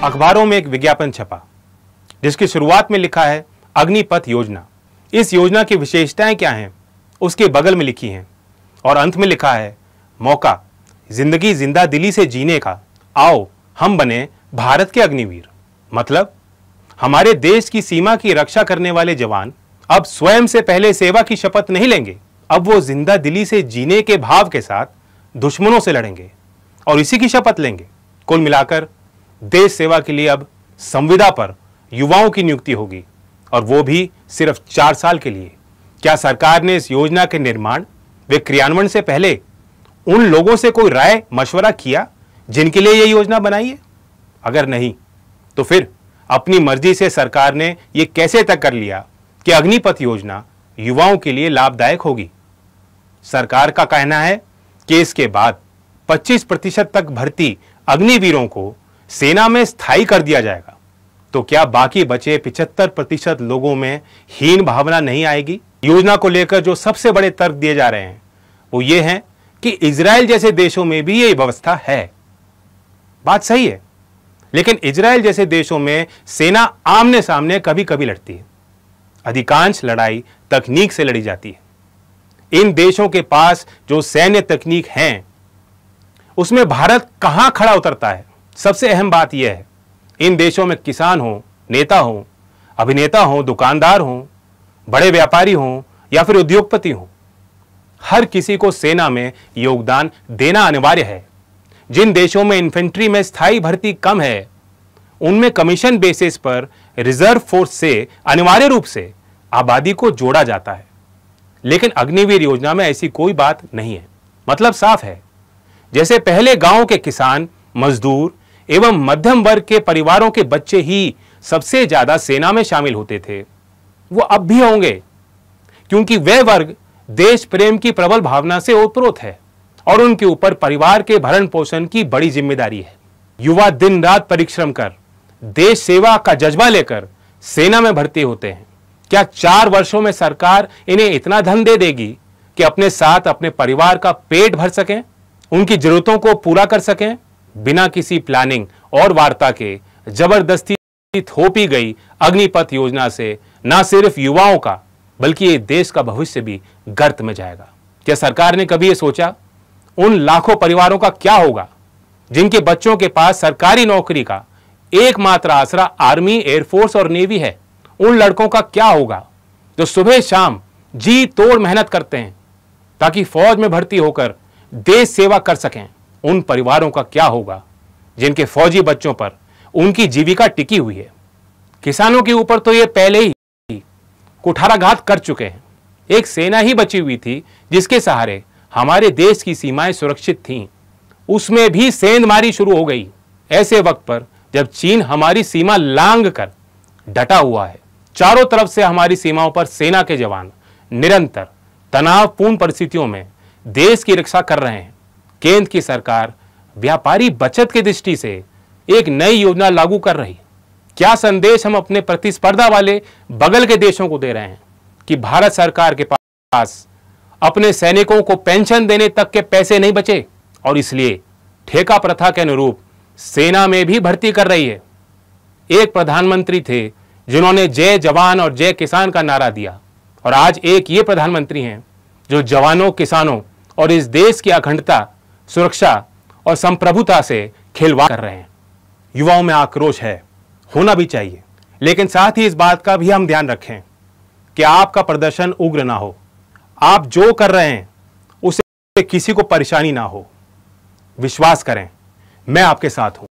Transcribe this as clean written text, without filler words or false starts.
अखबारों में एक विज्ञापन छपा जिसकी शुरुआत में लिखा है अग्निपथ योजना। इस योजना की विशेषताएं क्या हैं उसके बगल में लिखी हैं और अंत में लिखा है मौका जिंदगी जिंदा दिली से जीने का, आओ हम बने भारत के अग्निवीर। मतलब हमारे देश की सीमा की रक्षा करने वाले जवान अब स्वयं से पहले सेवा की शपथ नहीं लेंगे, अब वो जिंदा दिली से जीने के भाव के साथ दुश्मनों से लड़ेंगे और इसी की शपथ लेंगे। कुल मिलाकर देश सेवा के लिए अब संविदा पर युवाओं की नियुक्ति होगी और वो भी सिर्फ 4 साल के लिए। क्या सरकार ने इस योजना के निर्माण व क्रियान्वयन से पहले उन लोगों से कोई राय मशवरा किया जिनके लिए यह योजना बनाई है? अगर नहीं तो फिर अपनी मर्जी से सरकार ने यह कैसे तय कर लिया कि अग्निपथ योजना युवाओं के लिए लाभदायक होगी? सरकार का कहना है कि इसके बाद 25% तक भर्ती अग्निवीरों को सेना में स्थायी कर दिया जाएगा। तो क्या बाकी बचे 75% लोगों में हीन भावना नहीं आएगी? योजना को लेकर जो सबसे बड़े तर्क दिए जा रहे हैं वो ये हैं कि इजराइल जैसे देशों में भी ये व्यवस्था है। बात सही है, लेकिन इजराइल जैसे देशों में सेना आमने सामने कभी कभी लड़ती है। अधिकांश लड़ाई तकनीक से लड़ी जाती है। इन देशों के पास जो सैन्य तकनीक हैं उसमें भारत कहां खड़ा उतरता है? सबसे अहम बात यह है, इन देशों में किसान हो, नेता हो, अभिनेता हो, दुकानदार हो, बड़े व्यापारी हो या फिर उद्योगपति हो, हर किसी को सेना में योगदान देना अनिवार्य है। जिन देशों में इन्फेंट्री में स्थायी भर्ती कम है उनमें कमीशन बेसिस पर रिजर्व फोर्स से अनिवार्य रूप से आबादी को जोड़ा जाता है। लेकिन अग्निवीर योजना में ऐसी कोई बात नहीं है। मतलब साफ है, जैसे पहले गांव के किसान, मजदूर एवं मध्यम वर्ग के परिवारों के बच्चे ही सबसे ज्यादा सेना में शामिल होते थे, वो अब भी होंगे, क्योंकि वह वर्ग देश प्रेम की प्रबल भावना से ओतप्रोत है और उनके ऊपर परिवार के भरण पोषण की बड़ी जिम्मेदारी है। युवा दिन रात परिश्रम कर देश सेवा का जज्बा लेकर सेना में भर्ती होते हैं। क्या 4 वर्षों में सरकार इन्हें इतना धन दे देगी कि अपने साथ अपने परिवार का पेट भर सकें, उनकी जरूरतों को पूरा कर सकें? बिना किसी प्लानिंग और वार्ता के जबरदस्ती थोपी गई अग्निपथ योजना से न सिर्फ युवाओं का बल्कि ये देश का भविष्य भी गर्त में जाएगा। क्या सरकार ने कभी ये सोचा उन लाखों परिवारों का क्या होगा जिनके बच्चों के पास सरकारी नौकरी का एकमात्र आसरा आर्मी, एयरफोर्स और नेवी है? उन लड़कों का क्या होगा जो सुबह शाम जी तोड़ मेहनत करते हैं ताकि फौज में भर्ती होकर देश सेवा कर सकें? उन परिवारों का क्या होगा जिनके फौजी बच्चों पर उनकी जीविका टिकी हुई है? किसानों के ऊपर तो ये पहले ही कुठाराघात कर चुके हैं। एक सेना ही बची हुई थी जिसके सहारे हमारे देश की सीमाएं सुरक्षित थीं, उसमें भी सेंधमारी शुरू हो गई। ऐसे वक्त पर जब चीन हमारी सीमा लांग कर डटा हुआ है, चारों तरफ से हमारी सीमाओं पर सेना के जवान निरंतर तनावपूर्ण परिस्थितियों में देश की रक्षा कर रहे हैं, केंद्र की सरकार व्यापारी बचत की दृष्टि से एक नई योजना लागू कर रही। क्या संदेश हम अपने प्रतिस्पर्धा वाले बगल के देशों को दे रहे हैं कि भारत सरकार के पास अपने सैनिकों को पेंशन देने तक के पैसे नहीं बचे और इसलिए ठेका प्रथा के अनुरूप सेना में भी भर्ती कर रही है? एक प्रधानमंत्री थे जिन्होंने जय जवान और जय किसान का नारा दिया और आज एक ये प्रधानमंत्री हैं जो जवानों, किसानों और इस देश की अखंडता, सुरक्षा और संप्रभुता से खिलवाड़ कर रहे हैं। युवाओं में आक्रोश है, होना भी चाहिए, लेकिन साथ ही इस बात का भी हम ध्यान रखें कि आपका प्रदर्शन उग्र ना हो। आप जो कर रहे हैं उससे किसी को परेशानी ना हो। विश्वास करें, मैं आपके साथ हूं।